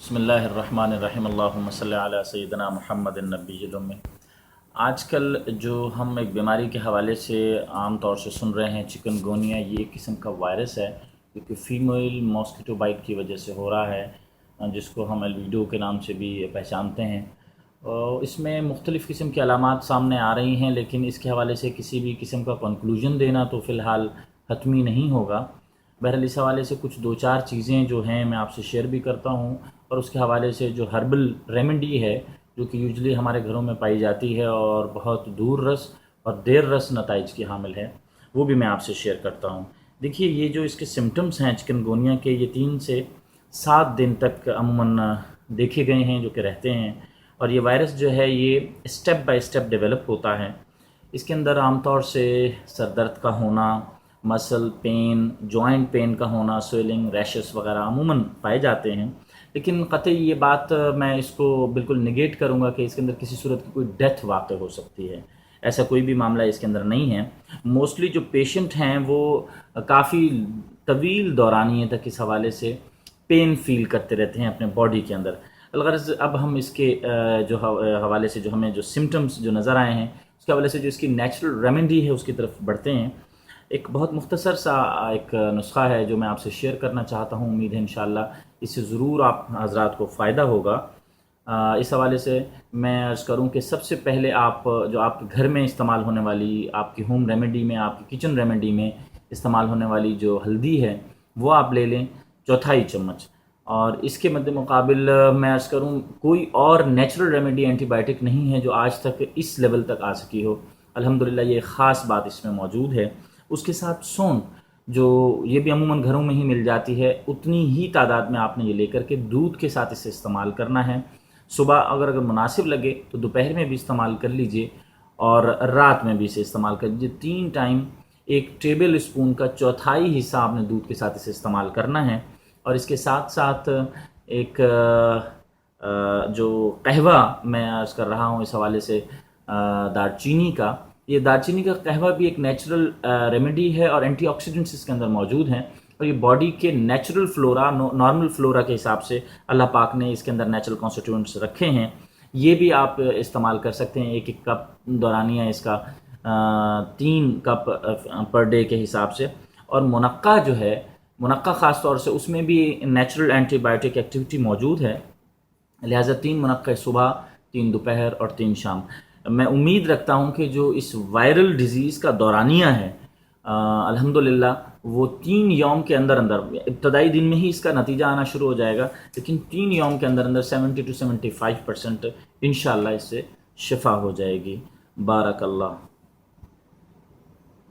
بسم اللہ الرحمن الرحیم اللہم صلی علی سیدنا محمد النبی الامی۔ آج کل جو ہم ایک بیماری کے حوالے سے عام طور سے سن رہے ہیں، چکن گونیا، یہ ایک قسم کا وائرس ہے کیونکہ فیمیل ماسکیٹو بائٹ کی وجہ سے ہو رہا ہے، جس کو ہم الویڈو کے نام سے بھی پہچانتے ہیں۔ اس میں مختلف قسم کی علامات سامنے آ رہی ہیں، لیکن اس کے حوالے سے کسی بھی قسم کا کنکلوژن دینا تو فی الحال حتمی نہیں ہوگا۔ بہرحال اس حوالے سے کچھ دو چار چیزیں جو ہیں میں آپ سے شیئر بھی کرتا ہوں، اور اس کے حوالے سے جو ہربل ریمیڈی ہے جو کہ یوزلی ہمارے گھروں میں پائی جاتی ہے اور بہت دور رس اور دیر رس نتائج کی حامل ہے، وہ بھی میں آپ سے شیئر کرتا ہوں۔ دیکھیے، یہ جو اس کے سمٹمز ہیں چکن گونیا کے، یہ 3 سے 7 دن تک عموماً دیکھے گئے ہیں جو کہ رہتے ہیں، اور یہ وائرس جو ہے یہ اسٹیپ بائی اسٹیپ ڈیولپ ہوتا ہے۔ اس کے اندر عام طور سے سر درد کا ہونا، مسل پین، جوائنٹ پین کا ہونا، سویلنگ، ریشز وغیرہ عموماً پائے جاتے ہیں، لیکن قطعی یہ بات میں اس کو بالکل نگیٹ کروں گا کہ اس کے اندر کسی صورت کی کوئی ڈیتھ واقع ہو سکتی ہے۔ ایسا کوئی بھی معاملہ اس کے اندر نہیں ہے۔ موسٹلی جو پیشنٹ ہیں وہ کافی طویل دورانیے تک اس حوالے سے پین فیل کرتے رہتے ہیں اپنے باڈی کے اندر۔ الغرض اب ہم اس کے جو حوالے سے جو ہمیں جو سمٹمز جو نظر آئے ہیں، اس کے حوالے سے جو اس کی نیچرل ریمیڈی ہے اس کی طرف بڑھتے ہیں۔ ایک بہت مختصر سا ایک نسخہ ہے جو میں آپ سے شیئر کرنا چاہتا ہوں، امید ہے انشاءاللہ اس سے ضرور آپ حضرات کو فائدہ ہوگا۔ اس حوالے سے میں عرض کروں کہ سب سے پہلے آپ جو آپ کے گھر میں استعمال ہونے والی، آپ کی ہوم ریمیڈی میں، آپ کی کچن ریمیڈی میں استعمال ہونے والی جو ہلدی ہے وہ آپ لے لیں 1/4 چمچ، اور اس کے مد مقابل میں عرض کروں کوئی اور نیچرل ریمیڈی اینٹی بائیوٹک نہیں ہے جو آج تک اس لیول تک آ سکی ہو۔ الحمدللہ یہ خاص بات اس میں موجود ہے۔ اس کے ساتھ سونف، جو یہ بھی عموماً گھروں میں ہی مل جاتی ہے، اتنی ہی تعداد میں آپ نے یہ لے کر کے دودھ کے ساتھ اسے استعمال کرنا ہے۔ صبح اگر مناسب لگے تو دوپہر میں بھی استعمال کر لیجئے، اور رات میں بھی اسے استعمال کر لیجئے۔ 3 ٹائم 1 ٹیبل اسپون کا 1/4 حصہ آپ نے دودھ کے ساتھ اسے استعمال کرنا ہے، اور اس کے ساتھ ساتھ ایک جو قہوہ میں عرض کر رہا ہوں اس حوالے سے دار چینی کا، یہ دار چینی کا قہوہ بھی ایک نیچرل ریمیڈی ہے، اور اینٹی آکسیڈنٹس اس کے اندر موجود ہیں، اور یہ باڈی کے نیچرل فلورا، نارمل فلورا کے حساب سے اللہ پاک نے اس کے اندر نیچرل کانسٹیٹیوئنٹس رکھے ہیں۔ یہ بھی آپ استعمال کر سکتے ہیں، 1 کپ دورانیہ اس کا 3 کپ پر ڈے کے حساب سے۔ اور منقع جو ہے، منقع خاص طور سے اس میں بھی نیچرل اینٹی بائیوٹک ایکٹیویٹی موجود ہے، لہٰذا 3 منقع صبح، 3 دوپہر اور 3 شام۔ میں امید رکھتا ہوں کہ جو اس وائرل ڈیزیز کا دورانیہ ہے، الحمدللہ وہ 3 یوم کے اندر اندر، ابتدائی دن میں ہی اس کا نتیجہ آنا شروع ہو جائے گا، لیکن 3 یوم کے اندر اندر 70 سے 75% انشاءاللہ اس سے شفا ہو جائے گی۔ بارک اللہ۔